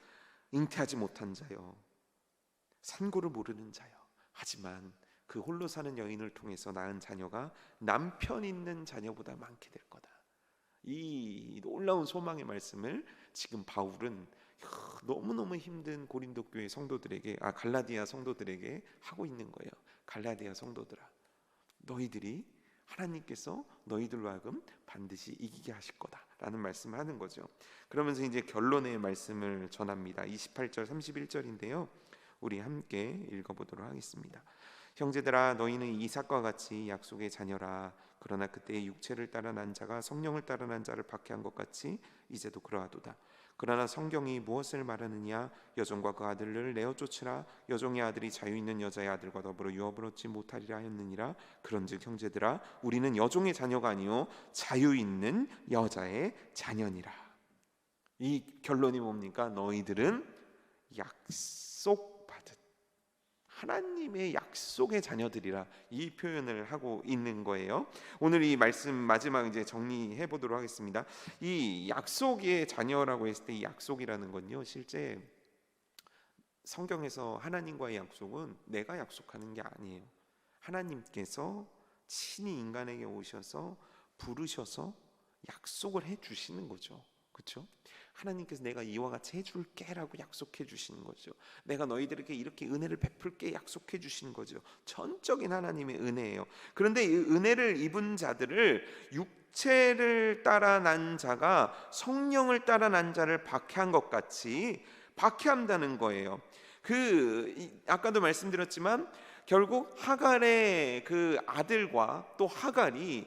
S1: 잉태하지 못한 자요, 산고를 모르는 자요. 하지만 그 홀로 사는 여인을 통해서 낳은 자녀가 남편 있는 자녀보다 많게 될 거다. 이 놀라운 소망의 말씀을 지금 바울은 너무너무 힘든 고린도 교회 성도들에게, 갈라디아 성도들에게 하고 있는 거예요. 갈라디아 성도들아, 너희들이 하나님께서 너희들로 하여금 반드시 이기게 하실 거다라는 말씀을 하는 거죠. 그러면서 이제 결론의 말씀을 전합니다. 28절 31절인데요. 우리 함께 읽어보도록 하겠습니다. 형제들아, 너희는 이삭과 같이 약속의 자녀라. 그러나 그때의 육체를 따라 난 자가 성령을 따라 난 자를 박해한 것 같이 이제도 그러하도다. 그러나 성경이 무엇을 말하느냐? 여종과 그 아들을 내어 쫓으라. 여종의 아들이 자유 있는 여자의 아들과 더불어 유업을 얻지 못하리라 하였느니라. 그런즉 형제들아, 우리는 여종의 자녀가 아니요 자유 있는 여자의 자녀니라. 이 결론이 뭡니까? 너희들은 약속받은 하나님의 약속의 자녀들이라, 이 표현을 하고 있는 거예요. 오늘 이 말씀 마지막 이제 정리해 보도록 하겠습니다. 이 약속의 자녀라고 했을 때 이 약속이라는 건요, 실제 성경에서 하나님과의 약속은 내가 약속하는 게 아니에요. 하나님께서 친히 인간에게 오셔서 부르셔서 약속을 해 주시는 거죠. 그렇죠? 하나님께서 내가 이와 같이 해줄게 라고 약속해 주시는 거죠. 내가 너희들에게 이렇게 은혜를 베풀게 약속해 주시는 거죠. 전적인 하나님의 은혜예요. 그런데 이 은혜를 입은 자들을, 육체를 따라 난 자가 성령을 따라 난 자를 박해한 것 같이 박해한다는 거예요. 아까도 말씀드렸지만 결국 하갈의 그 아들과 또 하갈이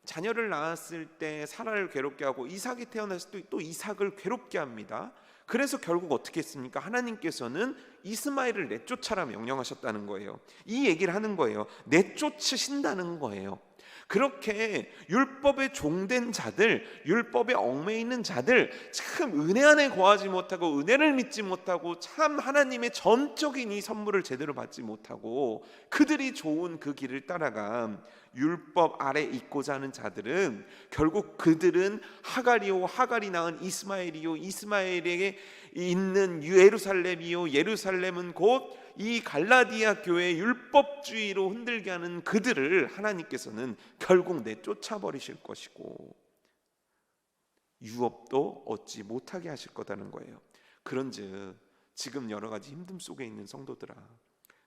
S1: 자녀를 낳았을 때 사라를 괴롭게 하고 이삭이 태어났을 때 또 이삭을 괴롭게 합니다. 그래서 결국 어떻게 했습니까? 하나님께서는 이스마엘을 내쫓아라 명령하셨다는 거예요. 이 얘기를 하는 거예요. 내쫓으신다는 거예요. 그렇게 율법에 종된 자들, 율법에 얽매여 있는 자들, 참 은혜 안에 거하지 못하고 은혜를 믿지 못하고 참 하나님의 전적인 이 선물을 제대로 받지 못하고 그들이 좋은 그 길을 따라간 율법 아래 있고자 하는 자들은 결국 그들은 하갈이요 하갈이 낳은 이스마엘이요 이스마엘에게 있는 예루살렘이요 예루살렘은 곧 이 갈라디아 교회의 율법주의로 흔들게 하는 그들을 하나님께서는 결국 내쫓아 버리실 것이고 유업도 얻지 못하게 하실 거다는 거예요. 그런즉 지금 여러 가지 힘듦 속에 있는 성도들아,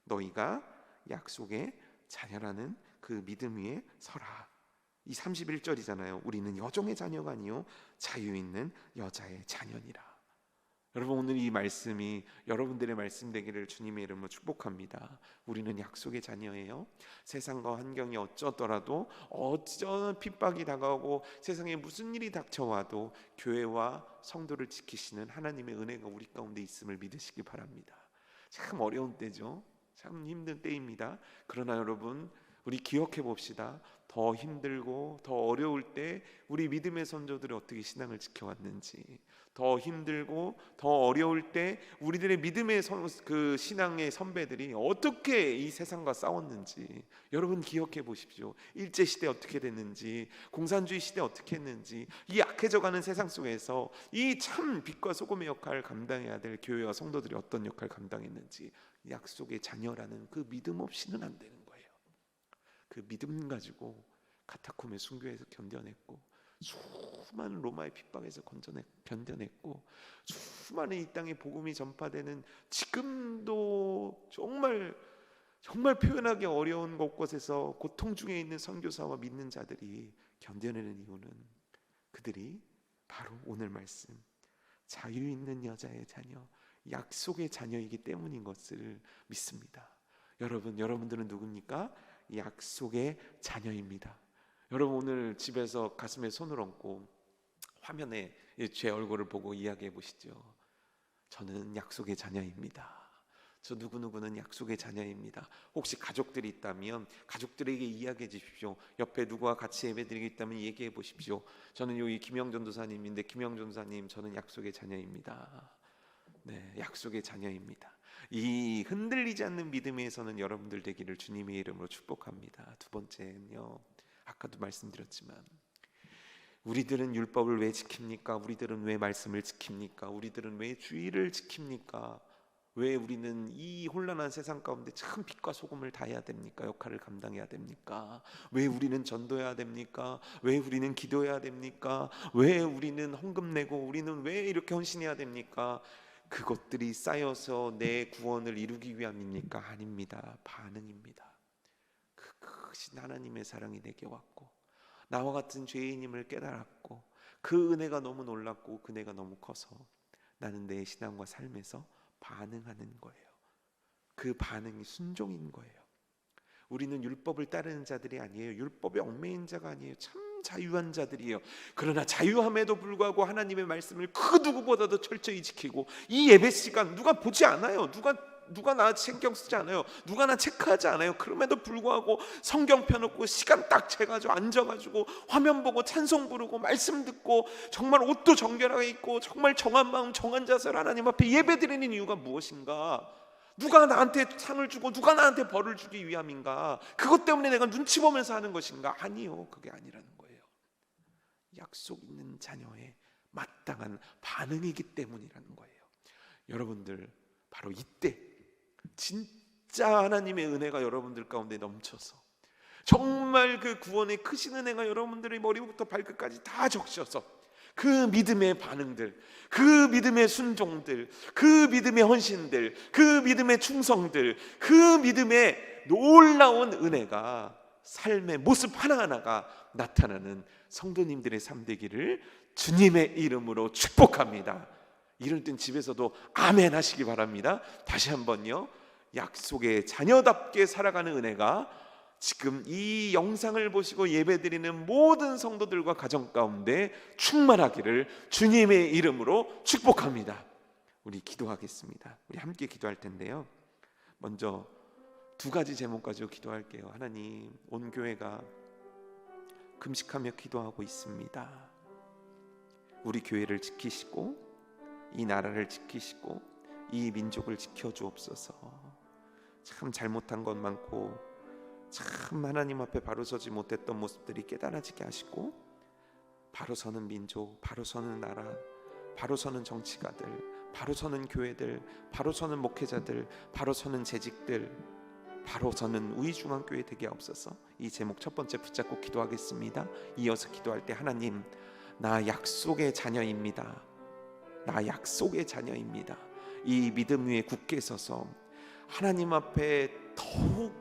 S1: 너희가 약속의 자녀라는 그 믿음 위에 서라. 이 31절이잖아요. 우리는 여종의 자녀가 아니요 자유 있는 여자의 자녀니라. 여러분, 오늘 이 말씀이 여러분들의 말씀 되기를 주님의 이름으로 축복합니다. 우리는 약속의 자녀예요. 세상과 환경이 어쩌더라도 어쩌면 핍박이 다가오고 세상에 무슨 일이 닥쳐와도 교회와 성도를 지키시는 하나님의 은혜가 우리 가운데 있음을 믿으시기 바랍니다. 참 어려운 때죠. 참 힘든 때입니다. 그러나 여러분, 우리 기억해 봅시다. 더 힘들고 더 어려울 때 우리 믿음의 선조들이 어떻게 신앙을 지켜왔는지, 더 힘들고 더 어려울 때 우리들의 믿음의 그 신앙의 선배들이 어떻게 이 세상과 싸웠는지 여러분 기억해 보십시오. 일제시대 어떻게 됐는지, 공산주의 시대 어떻게 했는지, 이 약해져가는 세상 속에서 이 참 빛과 소금의 역할을 감당해야 될 교회와 성도들이 어떤 역할을 감당했는지, 약속의 자녀라는 그 믿음 없이는 안 되는 거예요. 그 믿음 가지고 카타콤의 순교에서 견뎌냈고, 수많은 로마의 핍박에서 견뎌냈고, 수많은 이 땅에 복음이 전파되는 지금도 정말 표현하기 어려운 곳곳에서 고통 중에 있는 선교사와 믿는 자들이 견뎌내는 이유는 그들이 바로 오늘 말씀 자유 있는 여자의 자녀, 약속의 자녀이기 때문인 것을 믿습니다. 여러분들은 누굽니까? 약속의 자녀입니다. 여러분, 오늘 집에서 가슴에 손을 얹고 화면에 제 얼굴을 보고 이야기해 보시죠. 저는 약속의 자녀입니다. 저 누구누구는 약속의 자녀입니다. 혹시 가족들이 있다면 가족들에게 이야기해 주십시오. 옆에 누구와 같이 예배드리고 있다면 얘기해 보십시오. 저는 여기 김영전 도사님인데, 김영전 도사님, 저는 약속의 자녀입니다. 네, 약속의 자녀입니다. 이 흔들리지 않는 믿음에서는 여러분들 되기를 주님의 이름으로 축복합니다. 두 번째는요, 아까도 말씀드렸지만 우리들은 율법을 왜 지킵니까? 우리들은 왜 말씀을 지킵니까? 우리들은 왜 주의를 지킵니까? 왜 우리는 이 혼란한 세상 가운데 참 빛과 소금을 다해야 됩니까? 역할을 감당해야 됩니까? 왜 우리는 전도해야 됩니까? 왜 우리는 기도해야 됩니까? 왜 우리는 헌금 내고 우리는 왜 이렇게 헌신해야 됩니까? 그것들이 쌓여서 내 구원을 이루기 위함입니까? 아닙니다. 반응입니다. 그 크신 하나님의 사랑이 내게 왔고, 나와 같은 죄인임을 깨달았고, 그 은혜가 너무 놀랍고 그 은혜가 너무 커서 나는 내 신앙과 삶에서 반응하는 거예요. 그 반응이 순종인 거예요. 우리는 율법을 따르는 자들이 아니에요. 율법에 얽매인 자가 아니에요. 참 자유한 자들이에요. 그러나 자유함에도 불구하고 하나님의 말씀을 그 누구보다도 철저히 지키고, 이 예배 시간 누가 보지 않아요. 누가 나 신경 쓰지 않아요. 누가 나 체크하지 않아요. 그럼에도 불구하고 성경 펴놓고 시간 딱 재가지고 앉아가지고 화면 보고 찬송 부르고 말씀 듣고 정말 옷도 정결하게 입고 정말 정한 마음 정한 자세로 하나님 앞에 예배드리는 이유가 무엇인가? 누가 나한테 상을 주고 누가 나한테 벌을 주기 위함인가? 그것 때문에 내가 눈치 보면서 하는 것인가? 아니요, 그게 아니라는 거예요. 약속 있는 자녀의 마땅한 반응이기 때문이라는 거예요. 여러분들, 바로 이때 진짜 하나님의 은혜가 여러분들 가운데 넘쳐서 정말 그 구원의 크신 은혜가 여러분들의 머리부터 발끝까지 다 적셔서 그 믿음의 반응들, 그 믿음의 순종들, 그 믿음의 헌신들, 그 믿음의 충성들, 그 믿음의 놀라운 은혜가 삶의 모습 하나하나가 나타나는 성도님들의 삶 되기를 주님의 이름으로 축복합니다. 이럴 땐 집에서도 아멘 하시기 바랍니다. 다시 한번요, 약속의 자녀답게 살아가는 은혜가 지금 이 영상을 보시고 예배드리는 모든 성도들과 가정 가운데 충만하기를 주님의 이름으로 축복합니다. 우리 기도하겠습니다. 우리 함께 기도할 텐데요, 먼저 두 가지 제목 가지고 기도할게요. 하나님, 온 교회가 금식하며 기도하고 있습니다. 우리 교회를 지키시고 이 나라를 지키시고 이 민족을 지켜주옵소서. 참 잘못한 것 많고 참 하나님 앞에 바로 서지 못했던 모습들이 깨달아지게 하시고, 바로 서는 민족, 바로 서는 나라, 바로 서는 정치가들, 바로 서는 교회들, 바로 서는 목회자들, 바로 서는 재직들, 바로 서는 우리중앙교회 되게 없어서 이 제목 첫 번째 붙잡고 기도하겠습니다. 이어서 기도할 때, 하나님, 나 약속의 자녀입니다. 나 약속의 자녀입니다. 이 믿음 위에 굳게 서서 하나님 앞에 더욱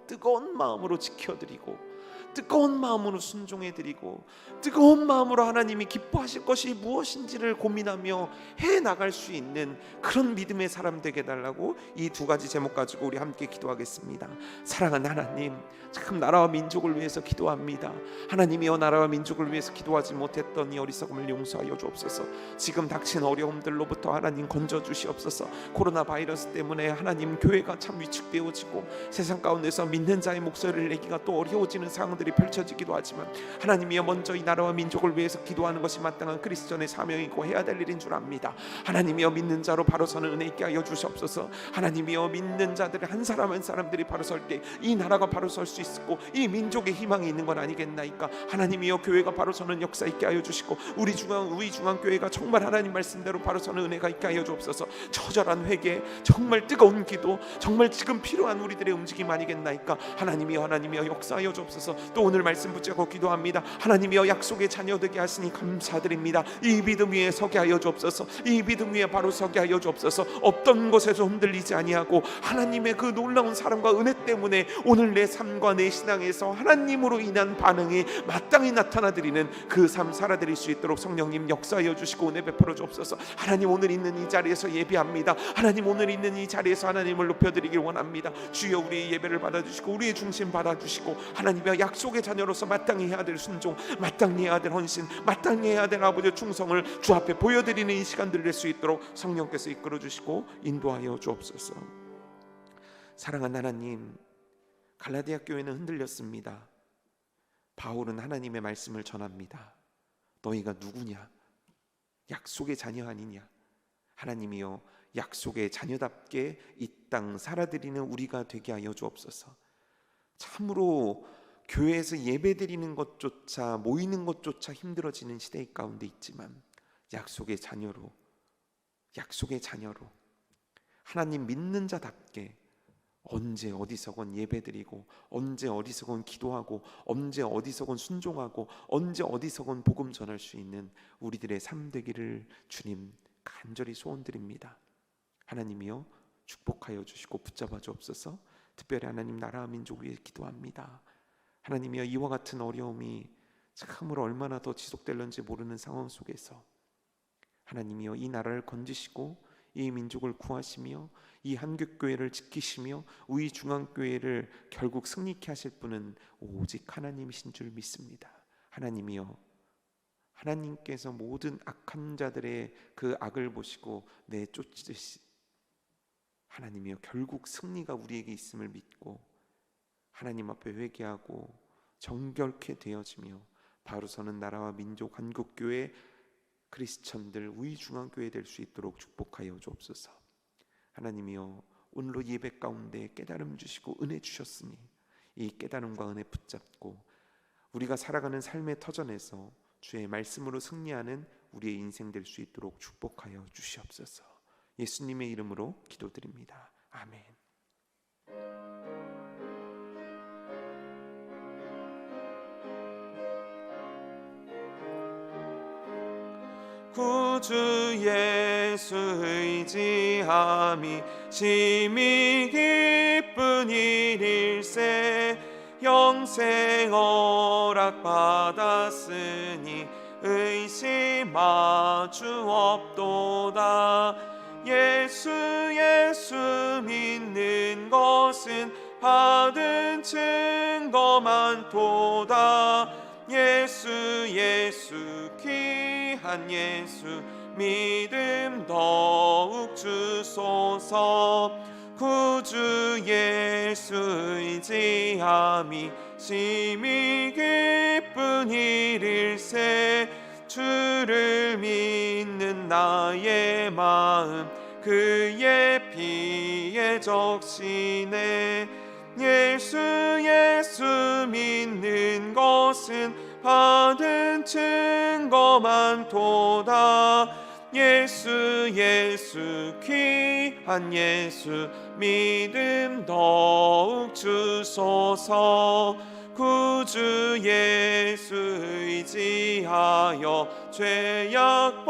S1: 뜨거운 마음으로 지켜드리고, 뜨거운 마음으로 순종해드리고, 뜨거운 마음으로 하나님이 기뻐하실 것이 무엇인지를 고민하며 해나갈 수 있는 그런 믿음의 사람 되게 해달라고 이 두 가지 제목 가지고 우리 함께 기도하겠습니다. 사랑하는 하나님, 참 나라와 민족을 위해서 기도합니다. 하나님이여, 나라와 민족을 위해서 기도하지 못했던 이 어리석음을 용서하여 주옵소서. 지금 닥친 어려움들로부터 하나님 건져 주시옵소서. 코로나 바이러스 때문에 하나님 교회가 참 위축되어지고 세상 가운데서 믿는 자의 목소리를 내기가 또 어려워지는 상황들이 펼쳐지기도 하지만, 하나님이여, 먼저 이 나라와 민족을 위해서 기도하는 것이 마땅한 그리스도의 사명이고 해야 될 일인 줄 압니다. 하나님이여, 믿는 자로 바로 서는 은혜 있게 하여 주시옵소서. 하나님이여, 믿는 자들의 한 사람 한 사람들이 바로 설 때 이 나라가 바로 설 수 있고 이 민족의 희망이 있는 건 아니겠나이까. 하나님이여, 교회가 바로 서는 역사 있게 하여 주시고, 우리 중앙교회가 정말 하나님 말씀대로 바로 서는 은혜가 있게 하여 주옵소서. 처절한 회개, 정말 뜨거운 기도, 정말 지금 필요한 우리들의 움직임 아니겠나이까. 하나님이여 역사하여 주옵소서. 또 오늘 말씀 붙잡고 기도합니다. 하나님이여, 약속의 자녀 되게 하시니 감사드립니다. 이 믿음 위에 서게 하여 주옵소서. 이 믿음 위에 바로 서게 하여 주옵소서. 없던 곳에서 흔들리지 아니하고 하나님의 그 놀라운 사랑과 은혜 때문에 오늘 내 삶과 내 신앙에서 하나님으로 인한 반응이 마땅히 나타나드리는 그 삶 살아드릴 수 있도록 성령님 역사하여 주시고 은혜 베풀어 주옵소서. 하나님, 오늘 있는 이 자리에서 예배합니다. 하나님, 오늘 있는 이 자리에서 하나님을 높여드리길 원합니다. 주여, 우리의 예배를 받아주시고 우리의 중심 받아주시고, 하나님의 약속의 자녀로서 마땅히 해야 될 순종, 마땅히 해야 될 헌신, 마땅히 해야 될 아버지의 충성을 주 앞에 보여드리는 이 시간들 될 수 있도록 성령께서 이끌어주시고 인도하여 주옵소서. 사랑하는 하나님, 갈라디아 교회는 흔들렸습니다. 바울은 하나님의 말씀을 전합니다. 너희가 누구냐? 약속의 자녀 아니냐? 하나님이여, 약속의 자녀답게 이 땅 살아드리는 우리가 되게 하여 주옵소서. 참으로 교회에서 예배드리는 것조차, 모이는 것조차 힘들어지는 시대 가운데 있지만, 약속의 자녀로 하나님 믿는 자답게 언제 어디서건 예배드리고, 언제 어디서건 기도하고, 언제 어디서건 순종하고, 언제 어디서건 복음 전할 수 있는 우리들의 삶 되기를 주님 간절히 소원드립니다. 하나님이여, 축복하여 주시고 붙잡아 주옵소서. 특별히 하나님, 나라와 민족 위해 기도합니다. 하나님이여, 이와 같은 어려움이 참으로 얼마나 더 지속될는지 모르는 상황 속에서 하나님이여, 이 나라를 건지시고 이 민족을 구하시며 이 한국교회를 지키시며 우리 중앙교회를 결국 승리케 하실 분은 오직 하나님이신 줄 믿습니다. 하나님이여, 하나님께서 모든 악한 자들의 그 악을 보시고 내쫓으시, 하나님이여, 결국 승리가 우리에게 있음을 믿고 하나님 앞에 회개하고 정결케 되어지며 바로 서는 나라와 민족 한국교회 크리스천들 우리중앙교회 될 수 있도록 축복하여 주옵소서. 하나님이여, 오늘로 예배 가운데 깨달음 주시고 은혜 주셨으니 이 깨달음과 은혜 붙잡고 우리가 살아가는 삶의 터전에서 주의 말씀으로 승리하는 우리의 인생 될 수 있도록 축복하여 주시옵소서. 예수님의 이름으로 기도드립니다. 아멘. 구주 예수 의지함이 심히 기쁜 일일세. 영생 허락 받았으니 의심하 주 없도다. 예수 믿는 것은 받은 증거 많도다. 예수 귀한 예수 믿음 더욱 주소서. 구주 예수 의지함이 심히 기쁜 일일세. 주를 믿는 나의 마음 그의 피에 적시네. 예수 예수 믿는 것은 받은 증거 많도다. 예수 예수 귀한 예수 믿음 더욱 주소서. 구주 예수 의지하여 죄악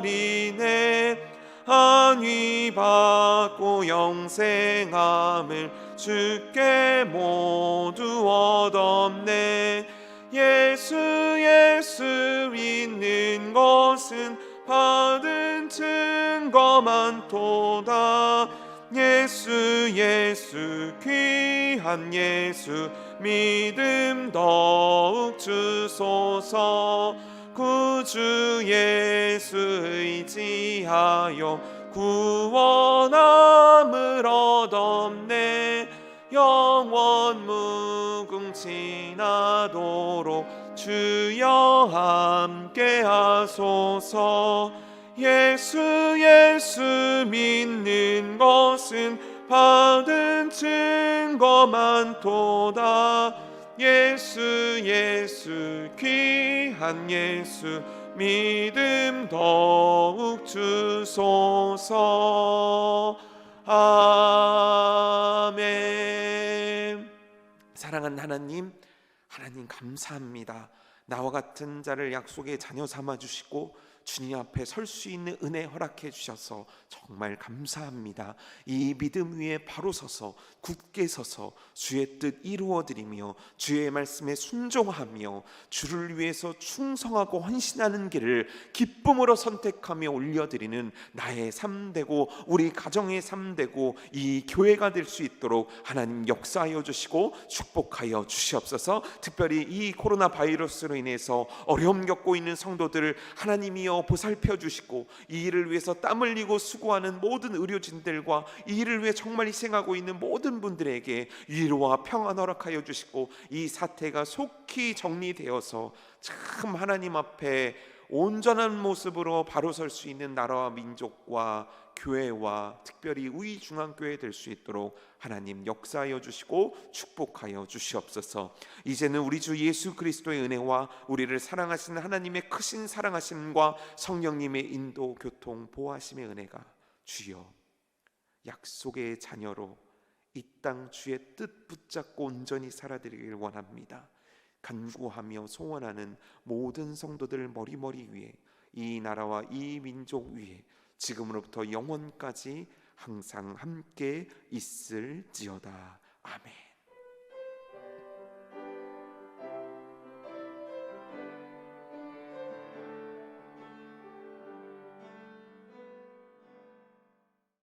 S1: 벗어버리네. 안위 받고 영생함을 주께 모두 얻었네. 예수 예수 믿는 것은 받은 증거 많도다. 예수 예수 귀한 예수 믿음 더욱 주소서. 구주 예수 의지하여 구원함을 얻었네. 영원 무궁지나도록 주여 함께 하소서. 예수 예수 믿는 것은 받은 증거 많도다. 예수 예수 귀한 예수 믿음 더욱 주소서. 아멘. 사랑하는 하나님, 하나님 감사합니다. 나와 같은 자를 약속의 자녀 삼아 주시고 주님 앞에 설 수 있는 은혜 허락해 주셔서 정말 감사합니다. 이 믿음 위에 바로 서서 굳게 서서 주의 뜻 이루어 드리며 주의 말씀에 순종하며 주를 위해서 충성하고 헌신하는 길을 기쁨으로 선택하며 올려드리는 나의 삶 되고 우리 가정의 삶 되고 이 교회가 될 수 있도록 하나님 역사하여 주시고 축복하여 주시옵소서. 특별히 이 코로나 바이러스로 인해서 어려움 겪고 있는 성도들을 하나님이여 보살펴 주시고 이 일을 위해서 땀 흘리고 수고하는 모든 의료진들과 이 일을 위해 정말 희생하고 있는 모든 분들에게 위로와 평안 허락하여 주시고 이 사태가 속히 정리되어서 참 하나님 앞에 온전한 모습으로 바로 설 수 있는 나라와 민족과 교회와 특별히 우리 중앙교회 될 수 있도록 하나님 역사하여 주시고 축복하여 주시옵소서. 이제는 우리 주 예수 그리스도의 은혜와 우리를 사랑하시는 하나님의 크신 사랑하심과 성령님의 인도 교통 보호하심의 은혜가 주여 약속의 자녀로 이 땅 주의 뜻 붙잡고 온전히 살아드리길 원합니다. 간구하며 소원하는 모든 성도들 머리머리 위에 이 나라와 이 민족 위에 지금으로부터 영원까지 항상 함께 있을지어다. 아멘.